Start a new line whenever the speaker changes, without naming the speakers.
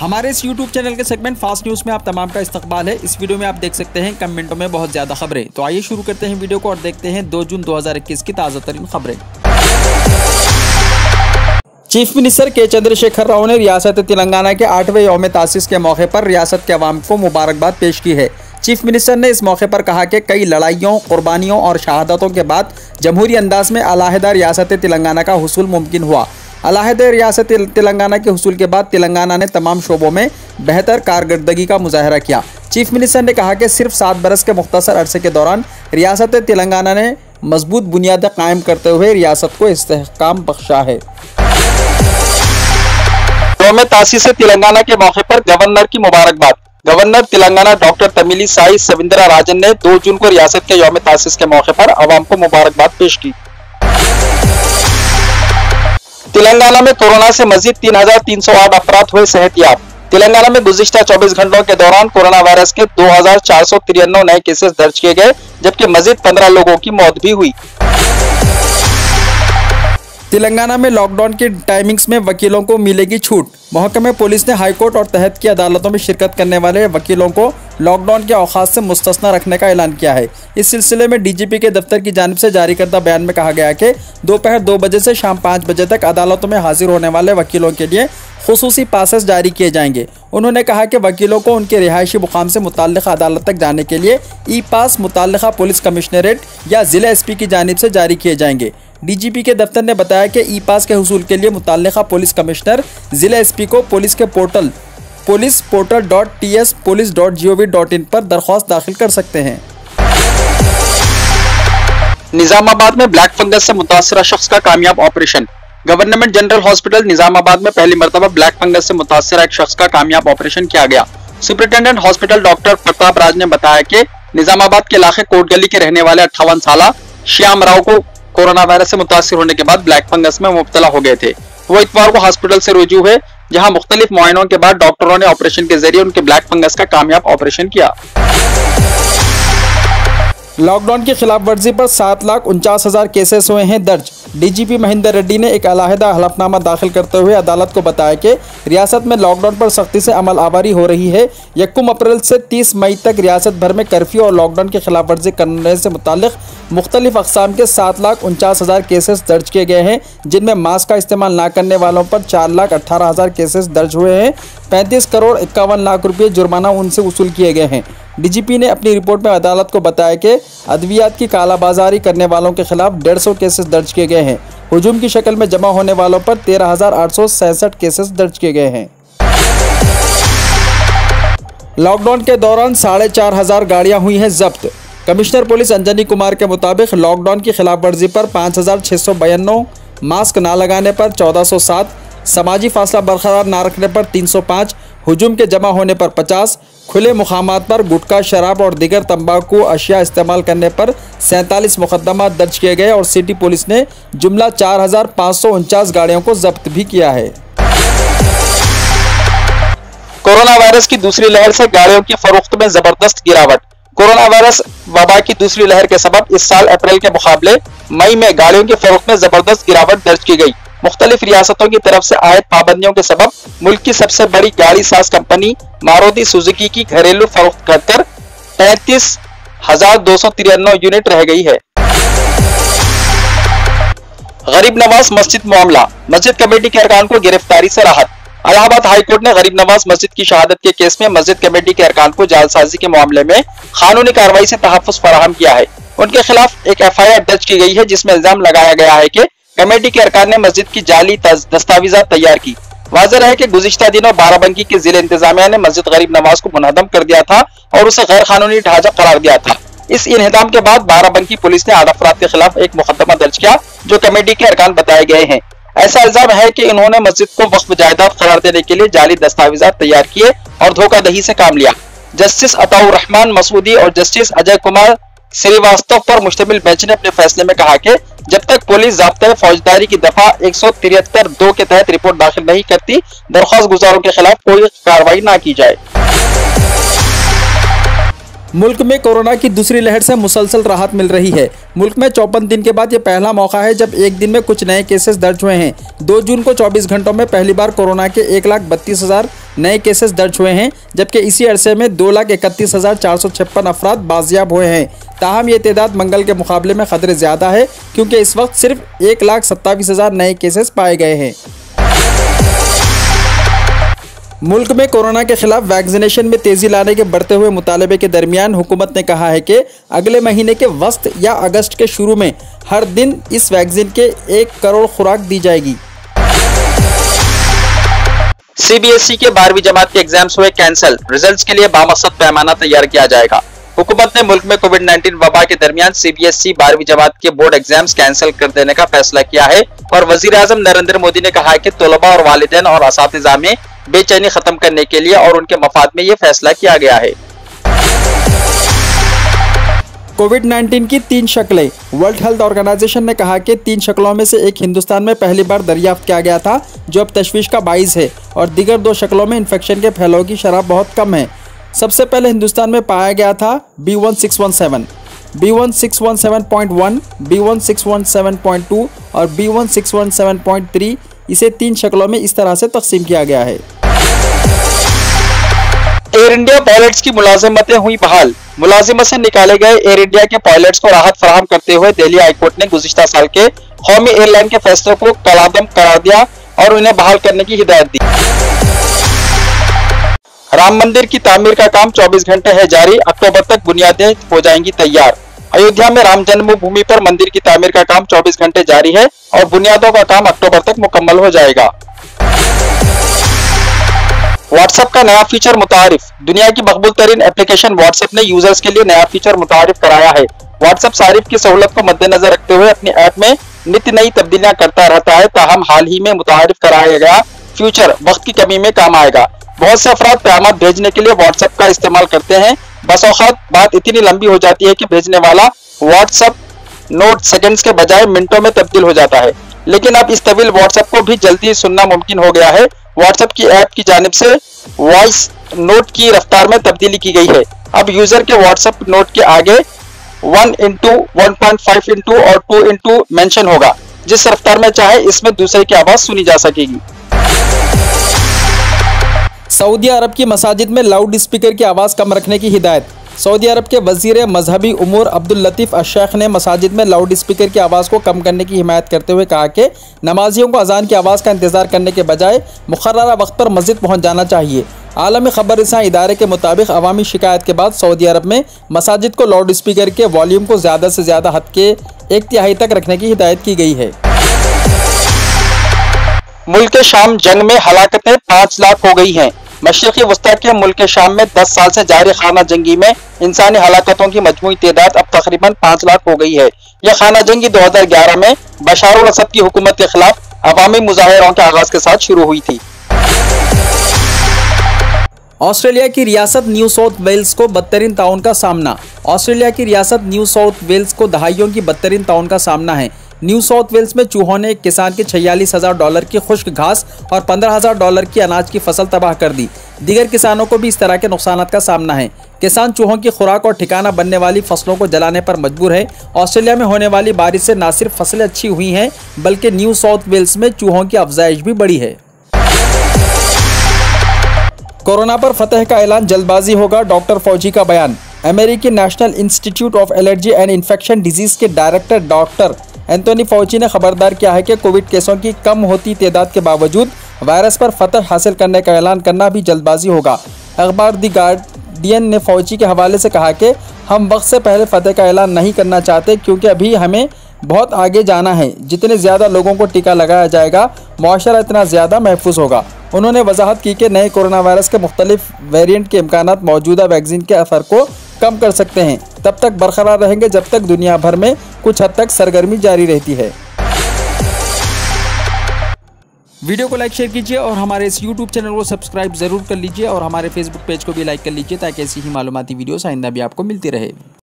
हमारे इस YouTube channel के सेगमेंट फास्ट न्यूज़ में आप तमाम का इस्तकबाल है। इस वीडियो में आप देख सकते हैं कम मिनटों में बहुत ज़्यादा खबरें। तो आइए शुरू करते हैं वीडियो को और देखते हैं 2 जून 2021 की ताज़ा तरीन खबरें। चीफ मिनिस्टर के चंद्रशेखर राव ने रियासत तेलंगाना के 8वें यौम तासीस के मौके पर रियासत के अवाम को मुबारकबाद पेश की है। चीफ मिनिस्टर ने इस मौके पर कहा कि कई लड़ाइयों, कुर्बानियों और शहादतों के बाद जमहूरी अंदाज में अलहदा रियासत तेलंगाना का हुसूल मुमकिन हुआ। अलहदा रियासत तेलंगाना के हुसूल के बाद तेलंगाना ने तमाम शोबों में बेहतर कारकर्दगी का मुजाहरा किया। चीफ मिनिस्टर ने कहा कि सिर्फ 7 बरस के मुख्तसर अरसे के दौरान रियासत तेलंगाना ने मजबूत बुनियादें कायम करते हुए रियासत को इस्तेहकाम बख्शा है।
यौम तासीस तेलंगाना के मौके पर गवर्नर की मुबारकबाद। गवर्नर तेलंगाना डॉक्टर तमिलिसाई सविंदराराजन ने 2 जून को रियासत के यौम तासीस के मौके पर अवाम को मुबारकबाद पेश की। तेलंगाना में कोरोना से मजीद 3,308 अफराद हुए सेहतयाब। तेलंगाना में गुज़िश्ता 24 घंटों के दौरान कोरोना वायरस के 2,493 नए केसेस दर्ज किए गए, जबकि मजीद 15 लोगों की मौत भी हुई।
तेलंगाना में लॉकडाउन की टाइमिंग्स में वकीलों को मिलेगी छूट। महकमे पुलिस ने हाईकोर्ट और तहत की अदालतों में शिरकत करने वाले वकीलों को लॉकडाउन के औकात से मुस्तस्ना रखने का ऐलान किया है। इस सिलसिले में डीजीपी के दफ्तर की जानिब से जारी करदा बयान में कहा गया कि दोपहर 2 बजे से शाम 5 बजे तक अदालतों में हाजिर होने वाले वकीलों के लिए खुसूसी पासेस जारी किए जाएंगे। उन्होंने कहा कि वकीलों को उनके रिहायशी मुकाम से मुताल्लिक़ा अदालत तक जाने के लिए ई पास मुताल्लिक़ा पुलिस कमिश्नरेट या ज़िला एसपी की जानिब से जारी किए जाएंगे। डीजीपी के दफ्तर ने बताया कि ई पास के हुसूल के लिए मुताल्लिक़ा पुलिस कमिश्नर ज़िला एसपी को पुलिस के पोर्टल police.ts.police.gov.in पर दरख्वास्त दाखिल कर सकते हैं।
निजामाबाद में ब्लैक फंगस से मुतासरा शख्स का कामयाब operation. Government general hospital Nizamabad में पहली मरतबा ब्लैक फंगस से मुतासरा एक शख्स का कामयाब ऑपरेशन किया गया। सुपरिटेंडेंट हॉस्पिटल डॉक्टर प्रताप राज ने बताया कि निजामाबाद के इलाके कोट गली के रहने वाले 58 साल श्याम राव को कोरोना वायरस से मुतासिर होने के बाद ब्लैक फंगस में मुब्तला हो गए थे। वो इतवार को हॉस्पिटल से रुजू हुए, जहां मुख्तलिफ मुआयनों के बाद डॉक्टरों ने ऑपरेशन के जरिए उनके ब्लैक फंगस का कामयाब ऑपरेशन किया।
लॉकडाउन की खिलाफ वर्जी पर 7,49,000 केसेस हुए हैं दर्ज। डीजीपी महेंद्र रेड्डी ने एक अलहदा हलफनामा दाखिल करते हुए अदालत को बताया कि रियासत में लॉकडाउन पर सख्ती से अमल आवारी हो रही है। 1 अप्रैल से 30 मई तक रियासत भर में कर्फ्यू और लॉकडाउन की खिलाफ वर्जी करने से मुताल्लिक मुख्तलिफ अक़साम के 7,49,000 केसेस दर्ज किए गए हैं, जिनमें मास्क का इस्तेमाल न करने वालों पर 4,18,000 केसेस दर्ज हुए हैं। 35 करोड़ 51 लाख रुपये जुर्माना उनसे वसूल किए गए हैं। डीजीपी ने अपनी रिपोर्ट में अदालत को बताया कि अद्वियात की कालाबाजारी करने वालों के खिलाफ 150 केसेस दर्ज किए गए हैं। हुजूम की शक्ल में जमा होने वालों पर 13,867 केसेस दर्ज किए गए हैं। लॉकडाउन के दौरान 4,500 गाड़ियां हुई हैं जब्त। कमिश्नर पुलिस अंजनी कुमार के मुताबिक लॉकडाउन की खिलाफ वर्जी पर 5,692, मास्क ना लगाने पर 1,407, समाजी फासला बरकरार ना रखने पर 305, हुजूम के जमा होने पर 50, खुले मुकामात पर गुटखा, शराब और दीगर तंबाकू अशिया इस्तेमाल करने पर 47 मुकदमा दर्ज किए गए और सिटी पुलिस ने जुमला 4,549 गाड़ियों को जब्त भी किया है।
कोरोना वायरस की दूसरी लहर से गाड़ियों की फरोख्त में जबरदस्त गिरावट। कोरोना वायरस वबा की दूसरी लहर के सबब इस साल अप्रैल के मुकाबले मई में गाड़ियों की फरोख्त में जबरदस्त गिरावट दर्ज की गई। मुख्तलिफ रियासतों की तरफ से आयत पाबंदियों के सबब मुल्क की सबसे बड़ी गाड़ी साज कंपनी मारुति सुजुकी की घरेलू फरोख्त घटकर 33,293 यूनिट रह गई है। गरीब नवाज मस्जिद मामला, मस्जिद कमेटी के अरकान को गिरफ्तारी से राहत। इलाहाबाद हाईकोर्ट ने गरीब नवाज मस्जिद की शहादत के केस में मस्जिद कमेटी के अरकान को जालसाजी के मामले में कानूनी कार्रवाई से तहफ़्फ़ुज़ फराहम किया है। उनके खिलाफ एक FIR दर्ज की गई है, जिसमें इल्जाम लगाया गया है कि कमेटी के अरकान ने मस्जिद की जाली दस्तावेज़ात तैयार की। वाज़ेह है कि गुज़िश्ता दिनों बाराबंकी के जिला इंतजामिया ने मस्जिद गरीब नवाज को मुनहदम कर दिया था और उसे गैर कानूनी ढांचा करार दिया था। इस इन्हदाम के बाद बाराबंकी पुलिस ने 8 अफराद के खिलाफ एक मुकदमा दर्ज किया, जो कमेटी के अरकान बताए गए हैं। ऐसा इल्जाम है कि इन्होंने मस्जिद को वक्फ जायदाद करार देने के लिए जाली दस्तावेज़ात तैयार किए और धोखाधड़ी से काम लिया। जस्टिस अताउर रहमान मसूदी और जस्टिस अजय कुमार श्रीवास्तव पर मुश्तमिल बेंच ने अपने फैसले में कहा कि जब तक पुलिस ज़ाब्ता फौजदारी की दफा 173(2) के तहत रिपोर्ट दाखिल नहीं करती, दरख्वास्त गुजारों के खिलाफ कोई कार्रवाई ना की जाए।
मुल्क में कोरोना की दूसरी लहर से मुसलसल राहत मिल रही है। मुल्क में 54 दिन के बाद ये पहला मौका है जब एक दिन में कुछ नए केसेस दर्ज हुए हैं। 2 जून को 24 घंटों में पहली बार कोरोना के 1,32,000 नए केसेस दर्ज हुए हैं, जबकि इसी अरसे में 2,31,456 अफराद बाजियाब हुए हैं। ताहम ये तादाद मंगल के मुकाबले में खतरे ज़्यादा है, क्योंकि इस वक्त सिर्फ 1,27,000 नए केसेस पाए गए हैं। मुल्क में कोरोना के खिलाफ वैक्सीनेशन में तेज़ी लाने के बढ़ते हुए मुतालबे के दरमियान हुकूमत ने कहा है कि अगले महीने के वस्त या अगस्त के शुरू में हर दिन इस वैक्सीन के 1 करोड़ खुराक दी जाएगी।
सीबीएसई के 12वीं जमात के एग्जाम्स हुए कैंसिल, रिजल्ट्स के लिए बामकसद पैमाना तैयार किया जाएगा। हुकूमत ने मुल्क में कोविड-19 वबा के दरमियान सीबीएसई 12वीं जमात के बोर्ड एग्जाम्स कैंसिल कर देने का फैसला किया है और वजीर आजम नरेंद्र मोदी ने कहा है कि तलबा और वालिदैन और असातिज़ा में बेचैनी खत्म करने के लिए और उनके मफाद में यह फैसला किया गया है।
कोविड-19 की 3 शक्लें। वर्ल्ड हेल्थ ऑर्गेनाइजेशन ने कहा कि 3 शक्लों में से एक हिंदुस्तान में पहली बार दरियाफ्त किया गया था, जो अब तशवीश का बाइस है, और दीगर 2 शक्लों में इन्फेक्शन के फैलाव की शरह बहुत कम है। सबसे पहले हिंदुस्तान में पाया गया था B1617, B1617.1, B1617.2 और B1617.3। इसे 3 शक्लों में इस तरह से तकसीम किया गया है।
एयर इंडिया पायलट्स की मुलाजिमतें हुई बहाल। मुलाजिमत से निकाले गए एयर इंडिया के पायलट्स को राहत फराहम करते हुए दिल्ली हाईकोर्ट ने गुज़िश्ता साल के कौमी एयरलाइन के फैसले को कलादम करार दिया और उन्हें बहाल करने की हिदायत दी। राम मंदिर की तामीर का काम 24 घंटे है जारी, अक्टूबर तक बुनियादें हो जाएंगी तैयार। अयोध्या में राम जन्मभूमि पर मंदिर की तामीर का काम 24 घंटे जारी है और बुनियादों का काम अक्टूबर तक मुकम्मल हो जाएगा। व्हाट्सएप का नया फीचर मुतारिफ। दुनिया की मकबूल तरीन एप्लीकेशन व्हाट्सएप ने यूजर्स के लिए नया फीचर मुतारिफ कराया है। व्हाट्सएप सारिफ की सहूलत को मद्देनजर रखते हुए अपनी ऐप में नित्य नई तब्दीलियां करता रहता है, ताहम हाल ही में मुतारिफ कराया गया फीचर वक्त की कमी में काम आएगा। बहुत से अफराद पैगाम भेजने के लिए व्हाट्सएप का इस्तेमाल करते हैं। बस औक़ात बात इतनी लंबी हो जाती है कि भेजने वाला व्हाट्सएप नोट सेकंड्स के बजाय मिनटों में तब्दील हो जाता है, लेकिन अब इस तवील व्हाट्सएप को भी जल्दी सुनना मुमकिन हो गया है। व्हाट्सएप की ऐप की जानिब से वॉइस नोट की रफ्तार में तब्दीली की गई है। अब यूजर के व्हाट्सएप नोट के आगे 1:1, 1.5:2 और 2:2 मेंशन होगा। जिस रफ्तार में चाहे इसमें दूसरे की आवाज सुनी जा सकेगी।
सऊदी अरब की मसाजिद में लाउड स्पीकर की आवाज़ कम रखने की हिदायत। सऊदी अरब के वज़ीर मजहबी उमूर अब्दुल लतीफ़ अश-शेख ने मसाजिद में लाउड स्पीकर की आवाज़ को कम करने की हिमायत करते हुए कहा कि नमाजियों को अजान की आवाज़ का इंतज़ार करने के बजाय मुक़र्ररा वक्त पर मस्जिद पहुँच जाना चाहिए। आलमी खबर रसां इदारे के मुताबिक अवामी शिकायत के बाद सऊदी अरब में मसाजिद को लाउड स्पीकर के वॉल्यूम को ज़्यादा से ज़्यादा हद के 1/3 तक रखने की हिदायत की गई है।
मुल्क शाम जंग में हलाकतें 5 लाख हो गई हैं। मशरिकी वस्ता के मुल्क शाम में 10 साल से जारी खाना जंगी में इंसानी हलाकतों की मजमूई तादाद अब तकरीबन 5 लाख हो गई है। यह खाना जंगी 2011 में बशार अल असद की हुकूमत के खिलाफ अवामी मुजाहिरों के आगाज के साथ शुरू हुई थी।
ऑस्ट्रेलिया की रियासत न्यू साउथ वेल्स को बदतरीन ताउन का सामना। ऑस्ट्रेलिया की रियासत न्यू साउथ वेल्स को दहाइयों की बदतरीन ताउन का सामना है। न्यू साउथ वेल्स में चूहों ने एक किसान की $46,000 की खुश्क घास और $15,000 की अनाज की फसल तबाह कर दी। दीगर किसानों को भी इस तरह के नुकसानात का सामना है। किसान चूहों की खुराक और ठिकाना बनने वाली फसलों को जलाने पर मजबूर है। ऑस्ट्रेलिया में होने वाली बारिश से न सिर्फ फसलें अच्छी हुई हैं, बल्कि न्यू साउथ वेल्स में चूहों की अफजाइश भी बढ़ी है। कोरोना पर फतह का ऐलान जल्दबाजी होगा, डॉक्टर फौजी का बयान। अमेरिकी national institute of allergy and infection disease के डायरेक्टर डॉक्टर एंथोनी फौची ने खबरदार किया है कि कोविड केसों की कम होती तादाद के बावजूद वायरस पर फतह हासिल करने का ऐलान करना भी जल्दबाजी होगा। अखबार द गार्डियन ने फौची के हवाले से कहा कि हम वक्त से पहले फतह का ऐलान नहीं करना चाहते, क्योंकि अभी हमें बहुत आगे जाना है। जितने ज़्यादा लोगों को टीका लगाया जाएगा, मुआशरा इतना ज़्यादा महफूज होगा। उन्होंने वजाहत की कि नए कोरोना वायरस के मुख्तलिफ वेरिएंट के इम्कानात मौजूदा वैक्सीन के असर को कम कर सकते हैं, तब तक बरकरार रहेंगे जब तक दुनिया भर में कुछ हद तक सरगर्मी जारी रहती है। वीडियो को लाइक शेयर कीजिए और हमारे इस YouTube चैनल को सब्सक्राइब ज़रूर कर लीजिए और हमारे Facebook पेज को भी लाइक कर लीजिए, ताकि ऐसी ही मालूमाती वीडियोस आइंदा भी आपको मिलती रहे।